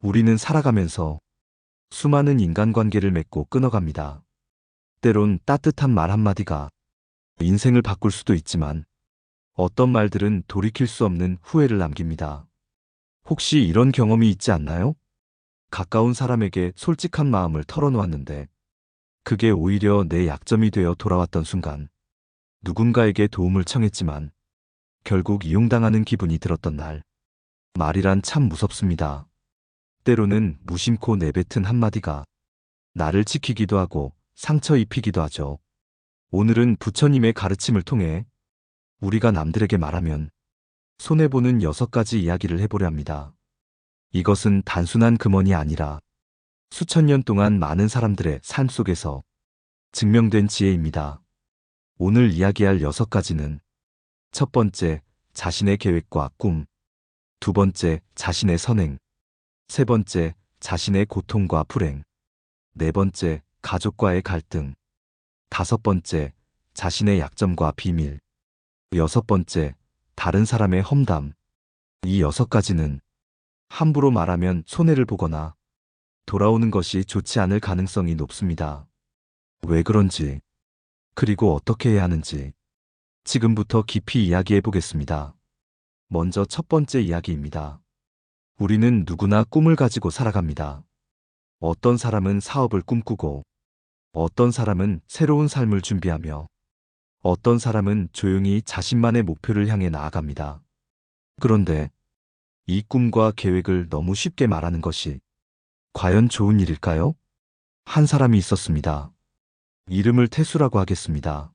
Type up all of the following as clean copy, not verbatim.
우리는 살아가면서 수많은 인간관계를 맺고 끊어갑니다. 때론 따뜻한 말 한마디가 인생을 바꿀 수도 있지만 어떤 말들은 돌이킬 수 없는 후회를 남깁니다. 혹시 이런 경험이 있지 않나요? 가까운 사람에게 솔직한 마음을 털어놓았는데 그게 오히려 내 약점이 되어 돌아왔던 순간, 누군가에게 도움을 청했지만 결국 이용당하는 기분이 들었던 날. 말이란 참 무섭습니다. 때로는 무심코 내뱉은 한마디가 나를 지키기도 하고 상처 입히기도 하죠. 오늘은 부처님의 가르침을 통해 우리가 남들에게 말하면 손해보는 6가지 이야기를 해보려 합니다. 이것은 단순한 금언이 아니라 수천 년 동안 많은 사람들의 삶 속에서 증명된 지혜입니다. 오늘 이야기할 6가지는 첫 번째, 자신의 계획과 꿈. 두 번째, 자신의 선행. 세 번째, 자신의 고통과 불행. 네 번째, 가족과의 갈등. 다섯 번째, 자신의 약점과 비밀. 여섯 번째, 다른 사람의 험담. 이 6가지는 함부로 말하면 손해를 보거나 돌아오는 것이 좋지 않을 가능성이 높습니다. 왜 그런지, 그리고 어떻게 해야 하는지 지금부터 깊이 이야기해 보겠습니다. 먼저 첫 번째 이야기입니다. 우리는 누구나 꿈을 가지고 살아갑니다. 어떤 사람은 사업을 꿈꾸고, 어떤 사람은 새로운 삶을 준비하며, 어떤 사람은 조용히 자신만의 목표를 향해 나아갑니다. 그런데 이 꿈과 계획을 너무 쉽게 말하는 것이 과연 좋은 일일까요? 한 사람이 있었습니다. 이름을 태수라고 하겠습니다.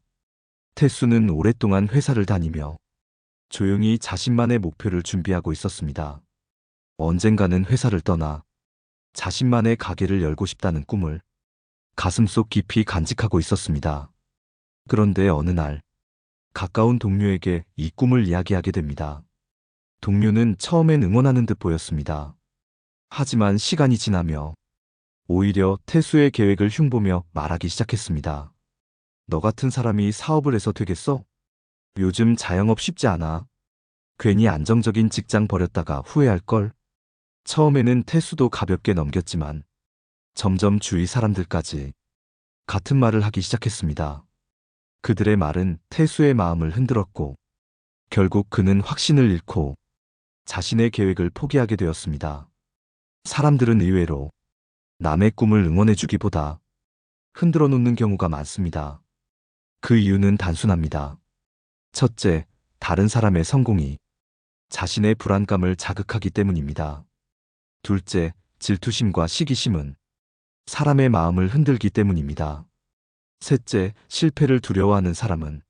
태수는 오랫동안 회사를 다니며 조용히 자신만의 목표를 준비하고 있었습니다. 언젠가는 회사를 떠나 자신만의 가게를 열고 싶다는 꿈을 가슴속 깊이 간직하고 있었습니다. 그런데 어느 날 가까운 동료에게 이 꿈을 이야기하게 됩니다. 동료는 처음엔 응원하는 듯 보였습니다. 하지만 시간이 지나며 오히려 태수의 계획을 흉보며 말하기 시작했습니다. 너 같은 사람이 사업을 해서 되겠어? 요즘 자영업 쉽지 않아. 괜히 안정적인 직장 버렸다가 후회할걸? 처음에는 태수도 가볍게 넘겼지만 점점 주위 사람들까지 같은 말을 하기 시작했습니다. 그들의 말은 태수의 마음을 흔들었고 결국 그는 확신을 잃고 자신의 계획을 포기하게 되었습니다. 사람들은 의외로 남의 꿈을 응원해주기보다 흔들어 놓는 경우가 많습니다. 그 이유는 단순합니다. 첫째, 다른 사람의 성공이 자신의 불안감을 자극하기 때문입니다. 둘째, 질투심과 시기심은 사람의 마음을 흔들기 때문입니다. 셋째, 실패를 두려워하는 사람은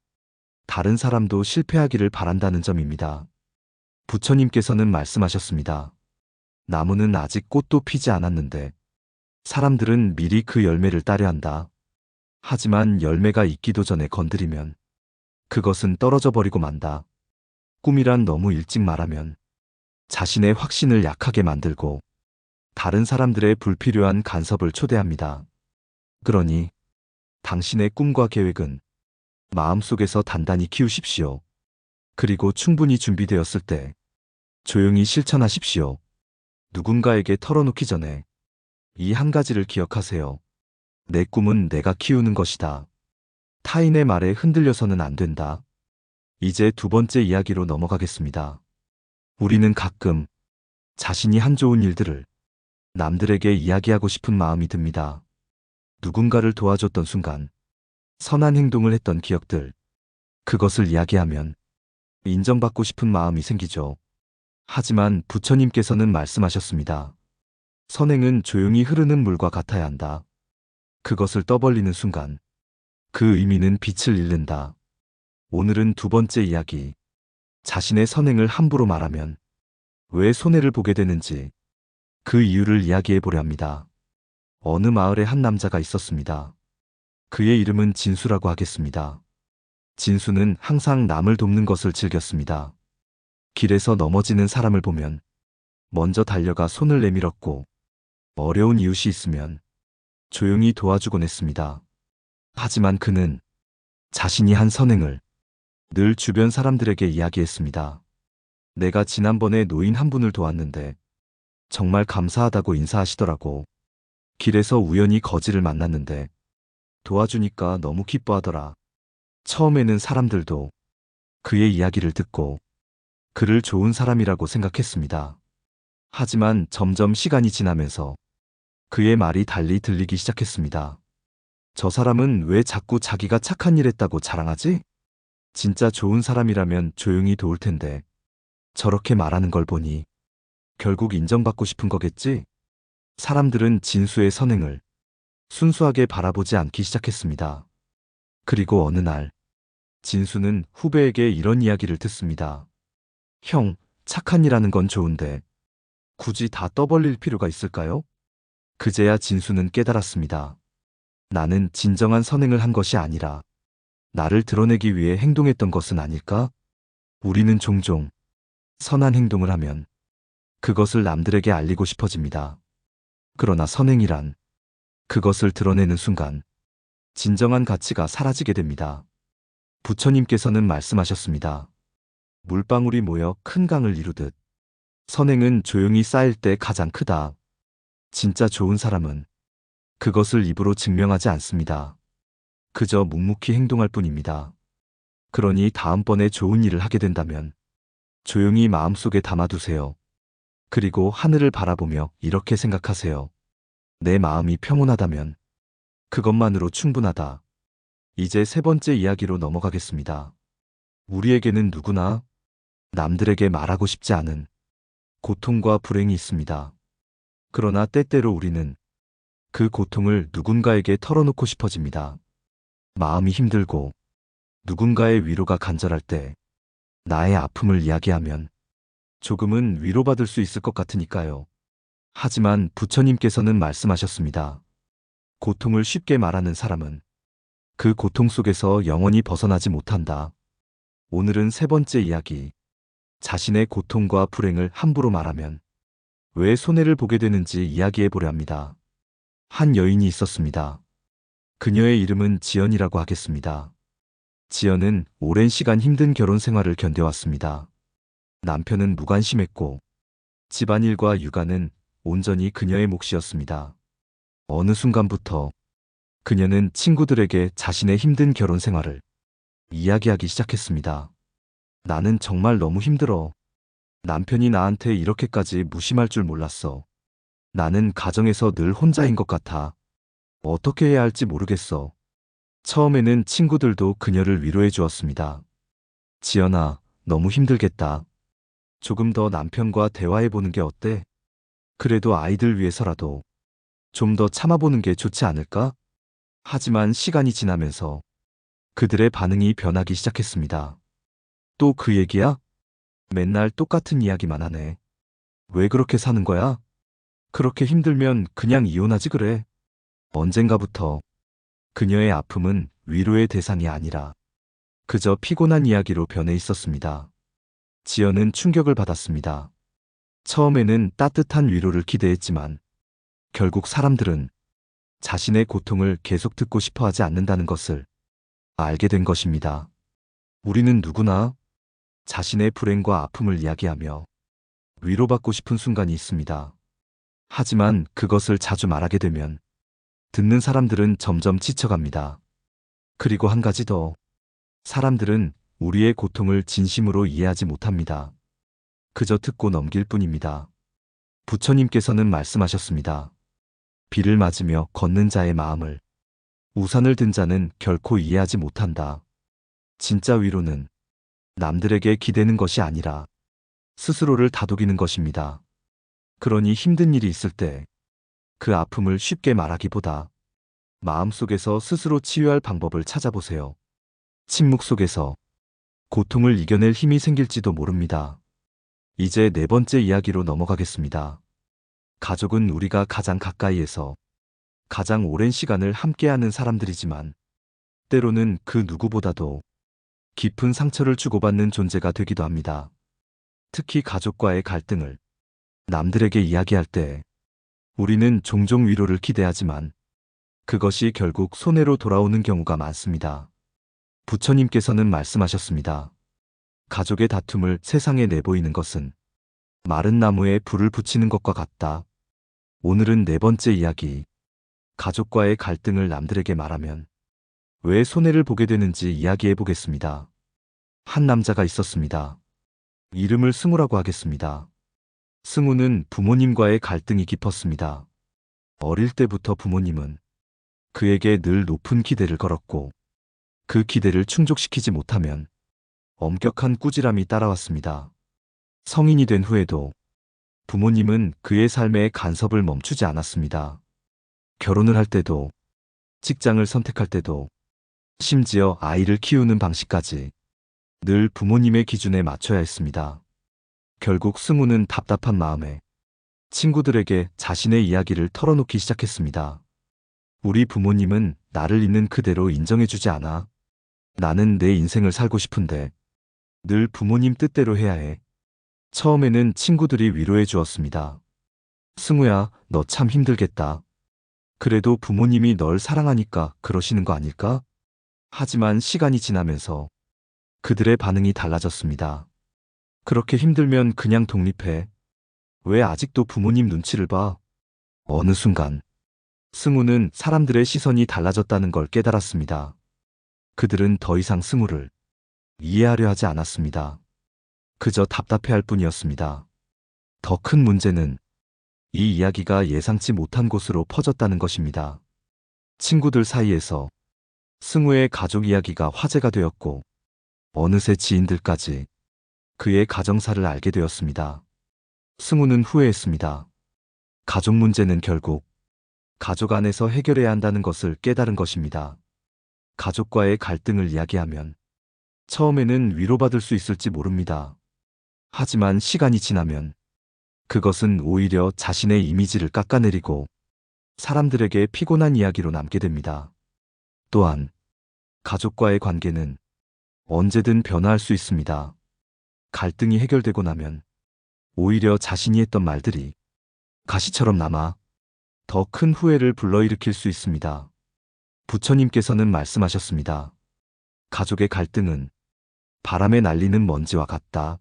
다른 사람도 실패하기를 바란다는 점입니다. 부처님께서는 말씀하셨습니다. 나무는 아직 꽃도 피지 않았는데 사람들은 미리 그 열매를 따려 한다. 하지만 열매가 익기도 전에 건드리면 그것은 떨어져 버리고 만다. 꿈이란 너무 일찍 말하면 자신의 확신을 약하게 만들고 다른 사람들의 불필요한 간섭을 초대합니다. 그러니 당신의 꿈과 계획은 마음속에서 단단히 키우십시오. 그리고 충분히 준비되었을 때 조용히 실천하십시오. 누군가에게 털어놓기 전에 이 한 가지를 기억하세요. 내 꿈은 내가 키우는 것이다. 타인의 말에 흔들려서는 안 된다. 이제 두 번째 이야기로 넘어가겠습니다. 우리는 가끔 자신이 한 좋은 일들을 남들에게 이야기하고 싶은 마음이 듭니다. 누군가를 도와줬던 순간, 선한 행동을 했던 기억들, 그것을 이야기하면 인정받고 싶은 마음이 생기죠. 하지만 부처님께서는 말씀하셨습니다. 선행은 조용히 흐르는 물과 같아야 한다. 그것을 떠벌리는 순간 그 의미는 빛을 잃는다. 오늘은 두 번째 이야기, 자신의 선행을 함부로 말하면 왜 손해를 보게 되는지 그 이유를 이야기해 보려 합니다. 어느 마을에 한 남자가 있었습니다. 그의 이름은 진수라고 하겠습니다. 진수는 항상 남을 돕는 것을 즐겼습니다. 길에서 넘어지는 사람을 보면 먼저 달려가 손을 내밀었고 어려운 이웃이 있으면 조용히 도와주곤 했습니다. 하지만 그는 자신이 한 선행을 늘 주변 사람들에게 이야기했습니다. 내가 지난번에 노인 한 분을 도왔는데 정말 감사하다고 인사하시더라고. 길에서 우연히 거지를 만났는데 도와주니까 너무 기뻐하더라. 처음에는 사람들도 그의 이야기를 듣고 그를 좋은 사람이라고 생각했습니다. 하지만 점점 시간이 지나면서 그의 말이 달리 들리기 시작했습니다. 저 사람은 왜 자꾸 자기가 착한 일 했다고 자랑하지? 진짜 좋은 사람이라면 조용히 도울 텐데 저렇게 말하는 걸 보니 결국 인정받고 싶은 거겠지? 사람들은 진수의 선행을 순수하게 바라보지 않기 시작했습니다. 그리고 어느 날 진수는 후배에게 이런 이야기를 듣습니다. 형, 착한 일하는 건 좋은데 굳이 다 떠벌릴 필요가 있을까요? 그제야 진수는 깨달았습니다. 나는 진정한 선행을 한 것이 아니라 나를 드러내기 위해 행동했던 것은 아닐까? 우리는 종종 선한 행동을 하면 그것을 남들에게 알리고 싶어집니다. 그러나 선행이란 그것을 드러내는 순간 진정한 가치가 사라지게 됩니다. 부처님께서는 말씀하셨습니다. 물방울이 모여 큰 강을 이루듯 선행은 조용히 쌓일 때 가장 크다. 진짜 좋은 사람은 그것을 입으로 증명하지 않습니다. 그저 묵묵히 행동할 뿐입니다. 그러니 다음번에 좋은 일을 하게 된다면 조용히 마음속에 담아두세요. 그리고 하늘을 바라보며 이렇게 생각하세요. 내 마음이 평온하다면 그것만으로 충분하다. 이제 세 번째 이야기로 넘어가겠습니다. 우리에게는 누구나 남들에게 말하고 싶지 않은 고통과 불행이 있습니다. 그러나 때때로 우리는 그 고통을 누군가에게 털어놓고 싶어집니다. 마음이 힘들고 누군가의 위로가 간절할 때 나의 아픔을 이야기하면 조금은 위로받을 수 있을 것 같으니까요. 하지만 부처님께서는 말씀하셨습니다. 고통을 쉽게 말하는 사람은 그 고통 속에서 영원히 벗어나지 못한다. 오늘은 세 번째 이야기. 자신의 고통과 불행을 함부로 말하면 왜 손해를 보게 되는지 이야기해 보려 합니다. 한 여인이 있었습니다. 그녀의 이름은 지연이라고 하겠습니다. 지연은 오랜 시간 힘든 결혼 생활을 견뎌왔습니다. 남편은 무관심했고 집안일과 육아는 온전히 그녀의 몫이었습니다. 어느 순간부터 그녀는 친구들에게 자신의 힘든 결혼 생활을 이야기하기 시작했습니다. 나는 정말 너무 힘들어. 남편이 나한테 이렇게까지 무심할 줄 몰랐어. 나는 가정에서 늘 혼자인 것 같아. 어떻게 해야 할지 모르겠어. 처음에는 친구들도 그녀를 위로해 주었습니다. 지연아, 너무 힘들겠다. 조금 더 남편과 대화해 보는 게 어때? 그래도 아이들 위해서라도 좀 더 참아보는 게 좋지 않을까? 하지만 시간이 지나면서 그들의 반응이 변하기 시작했습니다. 또 그 얘기야? 맨날 똑같은 이야기만 하네. 왜 그렇게 사는 거야? 그렇게 힘들면 그냥 이혼하지 그래. 언젠가부터 그녀의 아픔은 위로의 대상이 아니라 그저 피곤한 이야기로 변해 있었습니다. 지연은 충격을 받았습니다. 처음에는 따뜻한 위로를 기대했지만 결국 사람들은 자신의 고통을 계속 듣고 싶어 하지 않는다는 것을 알게 된 것입니다. 우리는 누구나 자신의 불행과 아픔을 이야기하며 위로받고 싶은 순간이 있습니다. 하지만 그것을 자주 말하게 되면 듣는 사람들은 점점 지쳐갑니다. 그리고 한 가지 더. 사람들은 우리의 고통을 진심으로 이해하지 못합니다. 그저 듣고 넘길 뿐입니다. 부처님께서는 말씀하셨습니다. 비를 맞으며 걷는 자의 마음을 우산을 든 자는 결코 이해하지 못한다. 진짜 위로는 남들에게 기대는 것이 아니라 스스로를 다독이는 것입니다. 그러니 힘든 일이 있을 때 그 아픔을 쉽게 말하기보다 마음속에서 스스로 치유할 방법을 찾아보세요. 침묵 속에서 고통을 이겨낼 힘이 생길지도 모릅니다. 이제 네 번째 이야기로 넘어가겠습니다. 가족은 우리가 가장 가까이에서 가장 오랜 시간을 함께하는 사람들이지만 때로는 그 누구보다도 깊은 상처를 주고받는 존재가 되기도 합니다. 특히 가족과의 갈등을 남들에게 이야기할 때 우리는 종종 위로를 기대하지만 그것이 결국 손해로 돌아오는 경우가 많습니다. 부처님께서는 말씀하셨습니다. 가족의 다툼을 세상에 내보이는 것은 마른 나무에 불을 붙이는 것과 같다. 오늘은 네 번째 이야기. 가족과의 갈등을 남들에게 말하면 왜 손해를 보게 되는지 이야기해 보겠습니다. 한 남자가 있었습니다. 이름을 승우라고 하겠습니다. 승우는 부모님과의 갈등이 깊었습니다. 어릴 때부터 부모님은 그에게 늘 높은 기대를 걸었고 그 기대를 충족시키지 못하면 엄격한 꾸지람이 따라왔습니다. 성인이 된 후에도 부모님은 그의 삶의 간섭을 멈추지 않았습니다. 결혼을 할 때도, 직장을 선택할 때도, 심지어 아이를 키우는 방식까지 늘 부모님의 기준에 맞춰야 했습니다. 결국 승우는 답답한 마음에 친구들에게 자신의 이야기를 털어놓기 시작했습니다. 우리 부모님은 나를 있는 그대로 인정해주지 않아. 나는 내 인생을 살고 싶은데 늘 부모님 뜻대로 해야 해. 처음에는 친구들이 위로해 주었습니다. 승우야, 너 참 힘들겠다. 그래도 부모님이 널 사랑하니까 그러시는 거 아닐까? 하지만 시간이 지나면서 그들의 반응이 달라졌습니다. 그렇게 힘들면 그냥 독립해. 왜 아직도 부모님 눈치를 봐? 어느 순간 승우는 사람들의 시선이 달라졌다는 걸 깨달았습니다. 그들은 더 이상 승우를 이해하려 하지 않았습니다. 그저 답답해할 뿐이었습니다. 더 큰 문제는 이 이야기가 예상치 못한 곳으로 퍼졌다는 것입니다. 친구들 사이에서 승우의 가족 이야기가 화제가 되었고 어느새 지인들까지 그의 가정사를 알게 되었습니다. 승우는 후회했습니다. 가족 문제는 결국 가족 안에서 해결해야 한다는 것을 깨달은 것입니다. 가족과의 갈등을 이야기하면 처음에는 위로받을 수 있을지 모릅니다. 하지만 시간이 지나면 그것은 오히려 자신의 이미지를 깎아내리고 사람들에게 피곤한 이야기로 남게 됩니다. 또한 가족과의 관계는 언제든 변화할 수 있습니다. 갈등이 해결되고 나면 오히려 자신이 했던 말들이 가시처럼 남아 더 큰 후회를 불러일으킬 수 있습니다. 부처님께서는 말씀하셨습니다. 가족의 갈등은 바람에 날리는 먼지와 같다.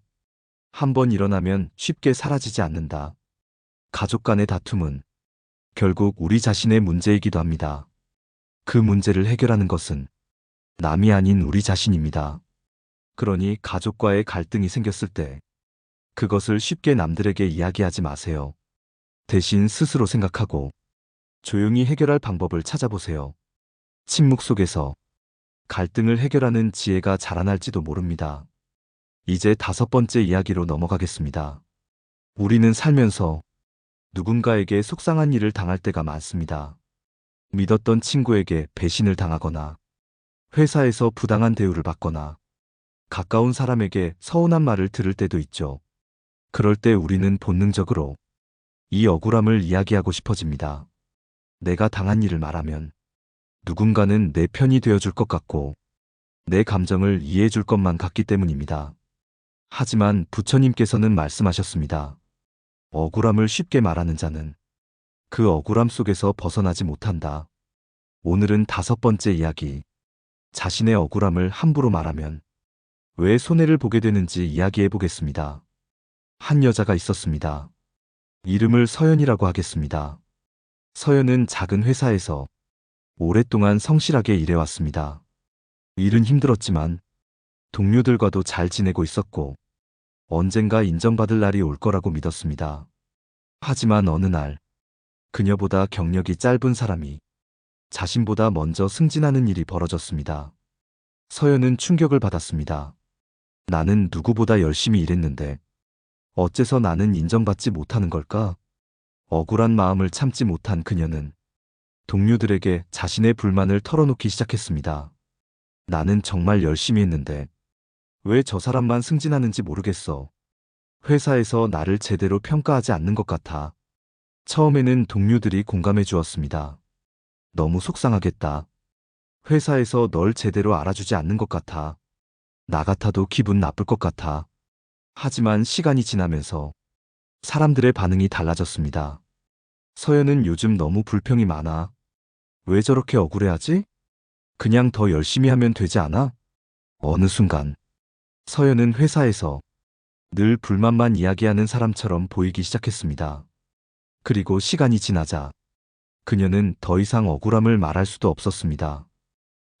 한번 일어나면 쉽게 사라지지 않는다. 가족 간의 다툼은 결국 우리 자신의 문제이기도 합니다. 그 문제를 해결하는 것은 남이 아닌 우리 자신입니다. 그러니 가족과의 갈등이 생겼을 때 그것을 쉽게 남들에게 이야기하지 마세요. 대신 스스로 생각하고 조용히 해결할 방법을 찾아보세요. 침묵 속에서 갈등을 해결하는 지혜가 자라날지도 모릅니다. 이제 다섯 번째 이야기로 넘어가겠습니다. 우리는 살면서 누군가에게 속상한 일을 당할 때가 많습니다. 믿었던 친구에게 배신을 당하거나 회사에서 부당한 대우를 받거나 가까운 사람에게 서운한 말을 들을 때도 있죠. 그럴 때 우리는 본능적으로 이 억울함을 이야기하고 싶어집니다. 내가 당한 일을 말하면 누군가는 내 편이 되어줄 것 같고 내 감정을 이해해줄 것만 같기 때문입니다. 하지만 부처님께서는 말씀하셨습니다. 억울함을 쉽게 말하는 자는 그 억울함 속에서 벗어나지 못한다. 오늘은 다섯 번째 이야기. 자신의 억울함을 함부로 말하면 왜 손해를 보게 되는지 이야기해 보겠습니다. 한 여자가 있었습니다. 이름을 서연이라고 하겠습니다. 서연은 작은 회사에서 오랫동안 성실하게 일해왔습니다. 일은 힘들었지만 동료들과도 잘 지내고 있었고 언젠가 인정받을 날이 올 거라고 믿었습니다. 하지만 어느 날 그녀보다 경력이 짧은 사람이 자신보다 먼저 승진하는 일이 벌어졌습니다. 서연은 충격을 받았습니다. 나는 누구보다 열심히 일했는데 어째서 나는 인정받지 못하는 걸까? 억울한 마음을 참지 못한 그녀는 동료들에게 자신의 불만을 털어놓기 시작했습니다. 나는 정말 열심히 했는데 왜 저 사람만 승진하는지 모르겠어. 회사에서 나를 제대로 평가하지 않는 것 같아. 처음에는 동료들이 공감해 주었습니다. 너무 속상하겠다. 회사에서 널 제대로 알아주지 않는 것 같아. 나 같아도 기분 나쁠 것 같아. 하지만 시간이 지나면서 사람들의 반응이 달라졌습니다. 서연은 요즘 너무 불평이 많아. 왜 저렇게 억울해하지? 그냥 더 열심히 하면 되지 않아? 어느 순간 서연은 회사에서 늘 불만만 이야기하는 사람처럼 보이기 시작했습니다. 그리고 시간이 지나자 그녀는 더 이상 억울함을 말할 수도 없었습니다.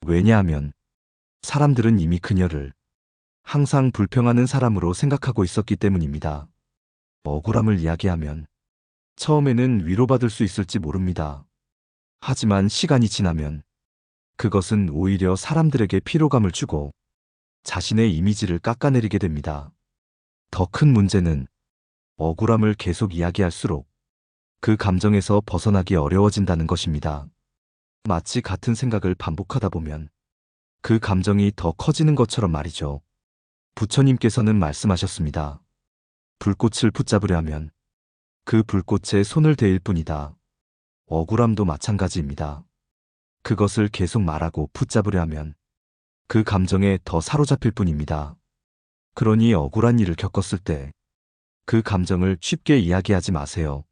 왜냐하면 사람들은 이미 그녀를 항상 불평하는 사람으로 생각하고 있었기 때문입니다. 억울함을 이야기하면 처음에는 위로받을 수 있을지 모릅니다. 하지만 시간이 지나면 그것은 오히려 사람들에게 피로감을 주고 자신의 이미지를 깎아내리게 됩니다. 더 큰 문제는 억울함을 계속 이야기할수록 그 감정에서 벗어나기 어려워진다는 것입니다. 마치 같은 생각을 반복하다 보면 그 감정이 더 커지는 것처럼 말이죠. 부처님께서는 말씀하셨습니다. 불꽃을 붙잡으려 하면 그 불꽃에 손을 대일 뿐이다. 억울함도 마찬가지입니다. 그것을 계속 말하고 붙잡으려 하면 그 감정에 더 사로잡힐 뿐입니다. 그러니 억울한 일을 겪었을 때 그 감정을 쉽게 이야기하지 마세요.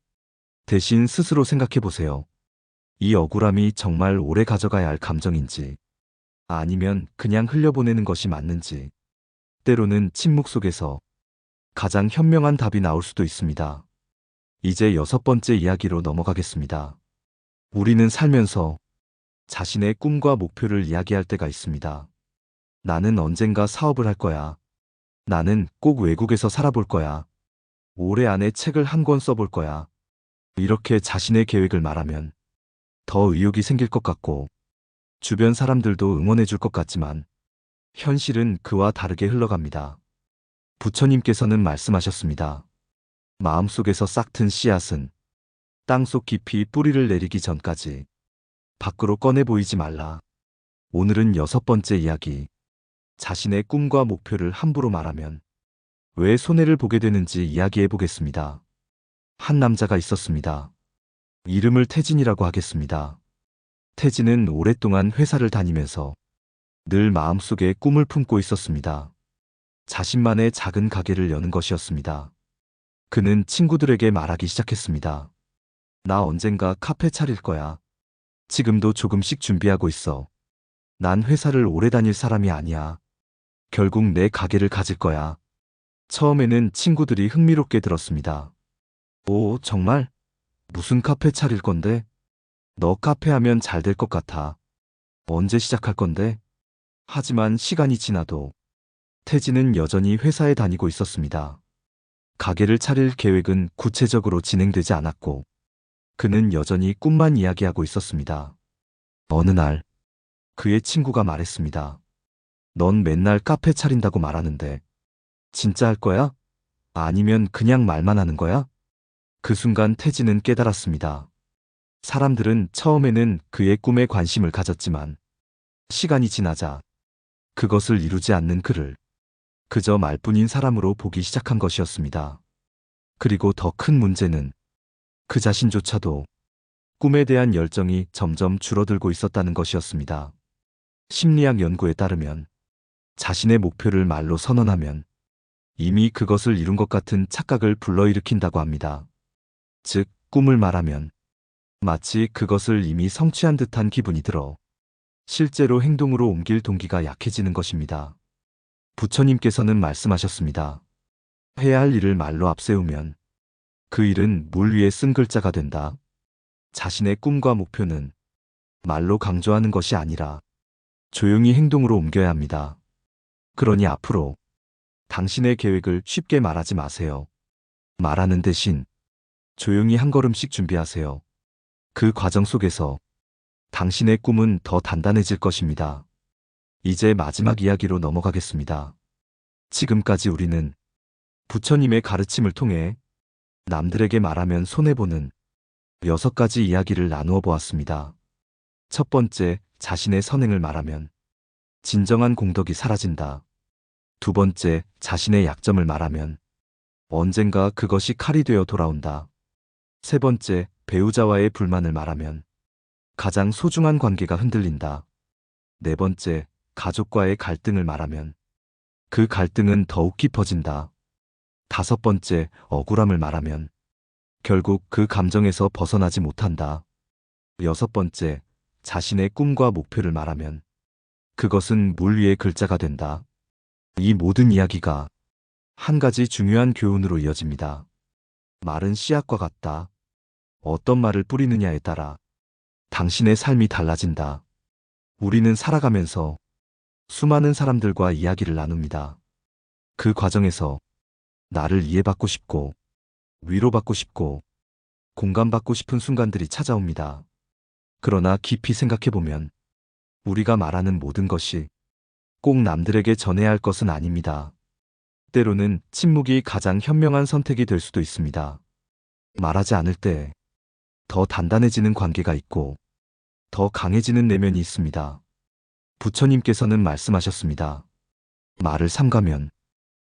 대신 스스로 생각해 보세요. 이 억울함이 정말 오래 가져가야 할 감정인지 아니면 그냥 흘려보내는 것이 맞는지. 때로는 침묵 속에서 가장 현명한 답이 나올 수도 있습니다. 이제 6번째 이야기로 넘어가겠습니다. 우리는 살면서 자신의 꿈과 목표를 이야기할 때가 있습니다. 나는 언젠가 사업을 할 거야. 나는 꼭 외국에서 살아볼 거야. 올해 안에 책을 한 권 써볼 거야. 이렇게 자신의 계획을 말하면 더 의욕이 생길 것 같고 주변 사람들도 응원해 줄 것 같지만 현실은 그와 다르게 흘러갑니다. 부처님께서는 말씀하셨습니다. 마음속에서 싹튼 씨앗은 땅속 깊이 뿌리를 내리기 전까지 밖으로 꺼내 보이지 말라. 오늘은 6번째 이야기. 자신의 꿈과 목표를 함부로 말하면 왜 손해를 보게 되는지 이야기해 보겠습니다. 한 남자가 있었습니다. 이름을 태진이라고 하겠습니다. 태진은 오랫동안 회사를 다니면서 늘 마음속에 꿈을 품고 있었습니다. 자신만의 작은 가게를 여는 것이었습니다. 그는 친구들에게 말하기 시작했습니다. 나 언젠가 카페 차릴 거야. 지금도 조금씩 준비하고 있어. 난 회사를 오래 다닐 사람이 아니야. 결국 내 가게를 가질 거야. 처음에는 친구들이 흥미롭게 들었습니다. 오, 정말? 무슨 카페 차릴 건데? 너 카페 하면 잘 될 것 같아. 언제 시작할 건데? 하지만 시간이 지나도 태진은 여전히 회사에 다니고 있었습니다. 가게를 차릴 계획은 구체적으로 진행되지 않았고 그는 여전히 꿈만 이야기하고 있었습니다. 어느 날 그의 친구가 말했습니다. 넌 맨날 카페 차린다고 말하는데 진짜 할 거야? 아니면 그냥 말만 하는 거야? 그 순간 태진은 깨달았습니다. 사람들은 처음에는 그의 꿈에 관심을 가졌지만 시간이 지나자 그것을 이루지 않는 그를 그저 말뿐인 사람으로 보기 시작한 것이었습니다. 그리고 더 큰 문제는 그 자신조차도 꿈에 대한 열정이 점점 줄어들고 있었다는 것이었습니다. 심리학 연구에 따르면 자신의 목표를 말로 선언하면 이미 그것을 이룬 것 같은 착각을 불러일으킨다고 합니다. 즉, 꿈을 말하면 마치 그것을 이미 성취한 듯한 기분이 들어 실제로 행동으로 옮길 동기가 약해지는 것입니다. 부처님께서는 말씀하셨습니다. 해야 할 일을 말로 앞세우면 그 일은 물 위에 쓴 글자가 된다. 자신의 꿈과 목표는 말로 강조하는 것이 아니라 조용히 행동으로 옮겨야 합니다. 그러니 앞으로 당신의 계획을 쉽게 말하지 마세요. 말하는 대신 조용히 한 걸음씩 준비하세요. 그 과정 속에서 당신의 꿈은 더 단단해질 것입니다. 이제 마지막 이야기로 넘어가겠습니다. 지금까지 우리는 부처님의 가르침을 통해 남들에게 말하면 손해보는 6가지 이야기를 나누어 보았습니다. 첫 번째, 자신의 선행을 말하면 진정한 공덕이 사라진다. 두 번째, 자신의 약점을 말하면 언젠가 그것이 칼이 되어 돌아온다. 세 번째, 배우자와의 불만을 말하면 가장 소중한 관계가 흔들린다. 네 번째, 가족과의 갈등을 말하면 그 갈등은 더욱 깊어진다. 다섯 번째, 억울함을 말하면 결국 그 감정에서 벗어나지 못한다. 여섯 번째, 자신의 꿈과 목표를 말하면 그것은 물 위의 글자가 된다. 이 모든 이야기가 한 가지 중요한 교훈으로 이어집니다. 말은 씨앗과 같다. 어떤 말을 뿌리느냐에 따라 당신의 삶이 달라진다. 우리는 살아가면서 수많은 사람들과 이야기를 나눕니다. 그 과정에서 나를 이해받고 싶고, 위로받고 싶고, 공감받고 싶은 순간들이 찾아옵니다. 그러나 깊이 생각해보면 우리가 말하는 모든 것이 꼭 남들에게 전해야 할 것은 아닙니다. 때로는 침묵이 가장 현명한 선택이 될 수도 있습니다. 말하지 않을 때 더 단단해지는 관계가 있고 더 강해지는 내면이 있습니다. 부처님께서는 말씀하셨습니다. 말을 삼가면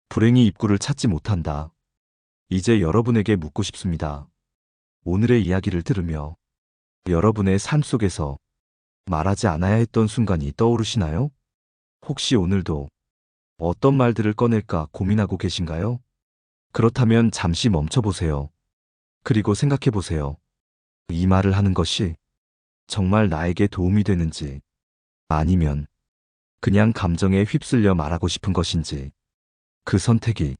불행이 입구를 찾지 못한다. 이제 여러분에게 묻고 싶습니다. 오늘의 이야기를 들으며 여러분의 삶 속에서 말하지 않아야 했던 순간이 떠오르시나요? 혹시 오늘도 어떤 말들을 꺼낼까 고민하고 계신가요? 그렇다면 잠시 멈춰보세요. 그리고 생각해보세요. 이 말을 하는 것이 정말 나에게 도움이 되는지, 아니면 그냥 감정에 휩쓸려 말하고 싶은 것인지, 그 선택이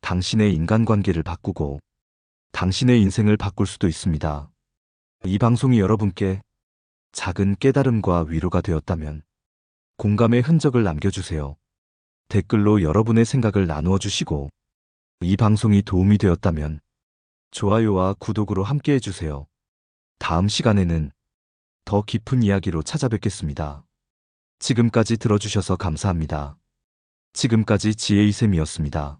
당신의 인간관계를 바꾸고 당신의 인생을 바꿀 수도 있습니다. 이 방송이 여러분께 작은 깨달음과 위로가 되었다면 공감의 흔적을 남겨주세요. 댓글로 여러분의 생각을 나누어 주시고, 이 방송이 도움이 되었다면 좋아요와 구독으로 함께 해주세요. 다음 시간에는 더 깊은 이야기로 찾아뵙겠습니다. 지금까지 들어주셔서 감사합니다. 지금까지 지혜이쌤이었습니다.